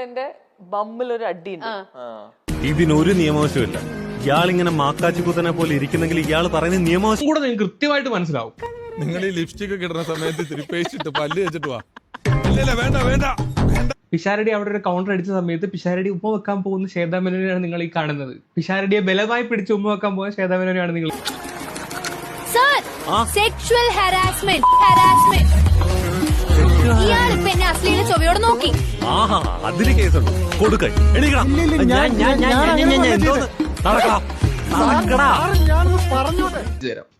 എന്റെ ബമ്മിൽ ഒരു അടിയുണ്ട്. ഇതിനൊരു നിയമവശമില്ല. ഇയാളിങ്ങനെ മാക്കാച്ചി കുത്തനെ പോലെ ഇരിക്കുന്നെങ്കിൽ ഇയാൾ പറയുന്ന നിയമവശം കൂടെ നിങ്ങൾക്ക് കൃത്യമായിട്ട് മനസ്സിലാവും. നിങ്ങൾ ഈ ലിപ്സ്റ്റിക് ഒക്കെ ഇടുന്ന സമയത്ത് ഇത്തിരി പേസ്റ്റ് ഇട്ട് പല്ല് വെച്ചിട്ട് വാ. ഇല്ല വേണ്ട വേണ്ട. പിഷാരടി അവിടെ ഒരു കൗണ്ടർ അടിച്ച സമയത്ത് പിഷാരടി ഉമ്മ വെക്കാൻ പോകുന്ന ശ്വേതാ മേനോനെയാണ് നിങ്ങൾ ഈ കാണുന്നത്. പിഷാരടിയെ ബലമായി പിടിച്ച് ഉമ്മ വെക്കാൻ പോകുന്ന ശ്വേതാ മേനോനെയാണ് നിങ്ങൾ. സെക്ഷുവൽ ഹാരാസ്മെന്റ് ഇയാളിപ്പോ എന്നെ അശ്ലീല ചൊവ്വയോട് നോക്കി. ആഹാ, അതിന് കേസുണ്ട്. കൊടുക്ക.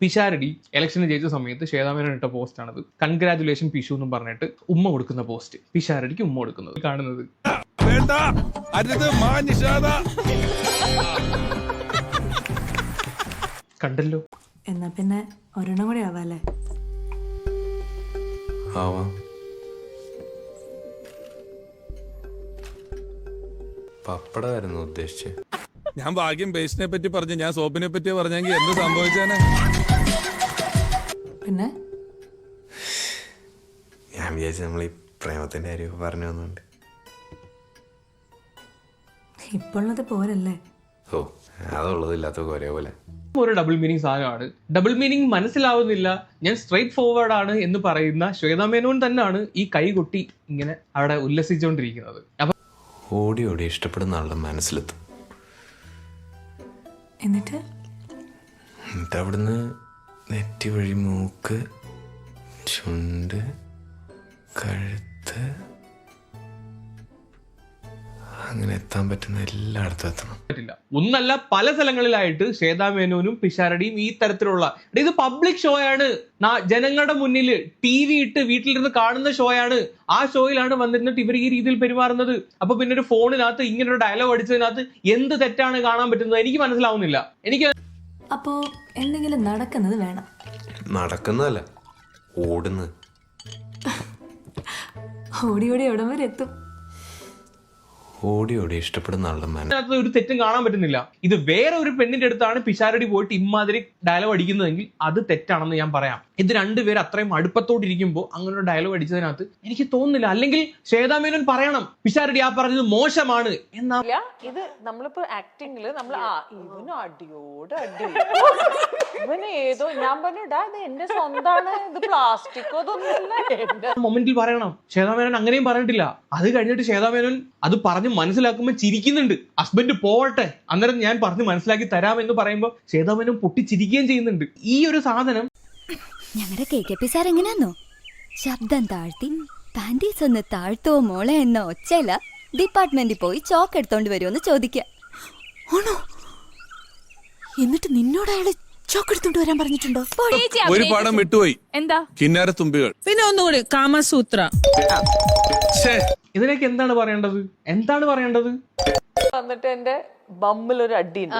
പിഷാരടി ഇലക്ഷന് ജയിച്ച സമയത്ത് ശ്വേതാ മേനോൻ ഇട്ട പോസ്റ്റ് ആണത്. കൺഗ്രാറ്റുലേഷൻ പിഷു എന്നും പറഞ്ഞിട്ട് ഉമ്മ കൊടുക്കുന്ന പോസ്റ്റ്. പിഷാരടിക്ക് ഉമ്മ കൊടുക്കുന്നത് കാണുന്നത്. കണ്ടല്ലോ. എന്നാ പിന്നെ ഒരെണ്ണം കൂടി ആവാല്ലേ? ആവാം. പപ്പടമായിരുന്നു ഉദ്ദേശിച്ചത്. ഞാൻ ഭാഗ്യം പേസ്റ്റിനെ പറ്റി പറഞ്ഞു, ഞാൻ സോപ്പിനെ പറ്റി പറഞ്ഞെങ്കിൽ എന്ത് സംഭവിച്ചാനെ? പിന്നെ ഞാൻ വിചാരിച്ചു നമ്മൾ ഈ പ്രേമത്തിന്റെ കാര്യമൊക്കെ പറഞ്ഞു വന്നുണ്ട്. ഇപ്പോഴത് പോരല്ലേ? ഓ, അതുള്ളതില്ലാത്ത ഒരേപോലെ. ഒരു ഡബിൾ മീനിങ് സാധനമാണ്. ഡബിൾ മീനിങ് മനസ്സിലാവുന്നില്ല, ഞാൻ സ്ട്രേറ്റ് ഫോർവേഡ് ആണ് എന്ന് പറയുന്ന ശ്വേതാ മേനോൻ തന്നെയാണ് ഈ കൈകൊട്ടി ഇങ്ങനെ അവിടെ ഉല്ലസിച്ചുകൊണ്ടിരിക്കുന്നത്. അപ്പൊ ഓടി ഓടി ഇഷ്ടപ്പെടുന്ന ആളുടെ മനസ്സിലെത്തും. എന്നിട്ട് അവിടുന്ന് നെറ്റി വഴി മൂക്ക്, ചുണ്ട്, കഴുത്ത്, അങ്ങനെ എത്താൻ പറ്റുന്ന എല്ലായിടത്തും എത്തണം. പറ്റില്ല. ഒന്നല്ല, പല സ്ഥലങ്ങളിലായിട്ട് ശ്വേതാ മേനോനും പിഷാരടിയും ഈ തരത്തിലുള്ള, ഇത് പബ്ലിക് ഷോ ആണ്, ജനങ്ങളുടെ മുന്നിൽ TV ഇട്ട് വീട്ടിലിരുന്ന് കാണുന്ന ഷോ ആണ്. ആ ഷോയിലാണ് വന്നിരുന്നിട്ട് ഇവർ ഈ രീതിയിൽ പെരുമാറുന്നത്. അപ്പൊ പിന്നെ ഒരു ഫോണിനകത്ത് ഇങ്ങനെ ഒരു ഡയലോഗ് അടിച്ചതിനകത്ത് എന്ത് തെറ്റാണ് കാണാൻ പറ്റുന്നത്? എനിക്ക് മനസ്സിലാവുന്നില്ല. എനിക്ക് അപ്പോ എന്തെങ്കിലും നടക്കുന്നത് വേണം. നടക്കുന്നതല്ല, ഓടുന്നത്. ഓടി ഓടി എവിടം വരെ എത്തും? ഓടി ഓടി ഇഷ്ടപ്പെടുന്ന ആളുടെ മനസ്സിൽ ഒരു തെറ്റും കാണാൻ പറ്റുന്നില്ല. ഇത് വേറെ ഒരു പെണ്ണിന്റെ അടുത്താണ് പിഷാരടി പോയിട്ട് ഇമ്മാതിരി ഡയലോഗ് അടിക്കുന്നതെങ്കിൽ അത് തെറ്റാണെന്ന് ഞാൻ പറയാം. ഇത് രണ്ടുപേരും അത്രയും അടുപ്പത്തോട്ടിരിക്കുമ്പോൾ അങ്ങനെ ഒരു ഡയലോഗ് അടിച്ചതിനകത്ത് എനിക്ക് തോന്നുന്നില്ല. അല്ലെങ്കിൽ ശ്വേതാ മേനോൻ പറയണം പിഷാരടി ആ പറഞ്ഞത് മോശമാണ് എന്നാ. ഇത് നമ്മളിപ്പോ ആക്ടിങ്ങില് നമ്മൾ ഇവന് അടിയോട് അടി, ഇവന് ഏതോ, ഞാൻ പറഞ്ഞിടാ ഇത് എന്റെ സ്വന്തമാണ്, ഇത് പ്ലാസ്റ്റിക്കോ ഇതൊന്നുമില്ല. മൊമെന്റിൽ പറയണം. ശ്വേതാ മേനോൻ അങ്ങനെയും പറഞ്ഞിട്ടില്ല. അത് കഴിഞ്ഞിട്ട് ശ്വേതാ മേനോൻ അത് പറഞ്ഞ് മനസ്സിലാക്കുമ്പോൾ ചിരിക്കുന്നുണ്ട്. ഹസ്ബൻഡ് പോവട്ടെ, അന്നേരം ഞാൻ പറഞ്ഞ് മനസ്സിലാക്കി തരാം എന്ന് പറയുമ്പോൾ ശ്വേതാ മേനോൻ പൊട്ടിച്ചിരിക്കുകയും ചെയ്യുന്നുണ്ട്. ഈ ഒരു സാധനം ഞങ്ങളുടെ KKP സാർ എങ്ങനെയാന്നോ, ശബ്ദം താഴ്ത്തി പാൻറ്റീസ് ഒന്ന് താഴ്ത്തോ മോളെ എന്ന ഒച്ചയില ഡിപ്പാർട്ട്മെന്റിൽ പോയി ചോക്ക് എടുത്തോണ്ട് വരുമെന്ന് ചോദിക്കാം. ആണോ? എന്നിട്ട് നിന്നോട് അയാള് ചോക്ക് എടുത്തോണ്ട് വരാൻ പറഞ്ഞിട്ടുണ്ടോ? ഒരു പാഠം വിട്ടുപോയി. എന്താ? കിന്നാരത്തുമ്പികൾ. പിന്നെ ഒന്നുകൂടി കാമസൂത്ര. ഇതിനൊക്കെ എന്താണ് പറയേണ്ടത്? എന്താണ് പറയേണ്ടത്? വന്നിട്ട് എന്റെ ബമ്മിൽ ഒരു അടിയുണ്ട്.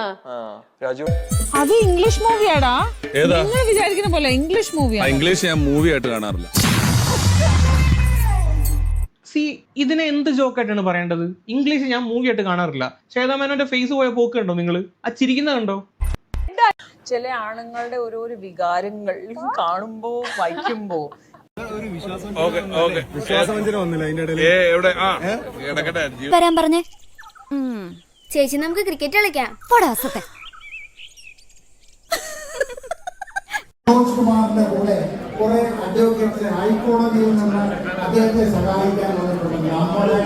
അത് ഇംഗ്ലീഷ് മൂവിയാടാ. ഏതാ? നിങ്ങൾ വിചാരിക്കുന്ന പോലെ ഇംഗ്ലീഷ് മൂവിയാ. ഇംഗ്ലീഷ് ഞാൻ മൂവി ആയിട്ട് കാണാറില്ല. ഇതിനെ എന്ത് ജോക്കായിട്ടാണ് പറയേണ്ടത്? ഇംഗ്ലീഷ് ഞാൻ മൂവി ആയിട്ട് കാണാറില്ല. ശ്വേതാ മേനോന്റെ ഫേസ് പോയ പോക്ക് കണ്ടോ നിങ്ങൾ? ആ ചിരിക്കുന്ന കണ്ടോ? ചില ആണുങ്ങളുടെ ഓരോരോ വികാരങ്ങൾ കാണുമ്പോ വായിക്കുമ്പോ വരാൻ പറഞ്ഞേ. ചേച്ചി നമുക്ക് ക്രിക്കറ്റ് കളിക്കാം. പോടാസത്തെ കുമാറിന്റെ കൂടെ കുറെ അഡ്വക്കേറ്റ്സ് ഹൈക്കോടതിയിൽ നിന്ന് അദ്ദേഹത്തെ സഹായിക്കാൻ വന്നിട്ടുണ്ട്. നമ്മുടെ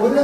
ഒരു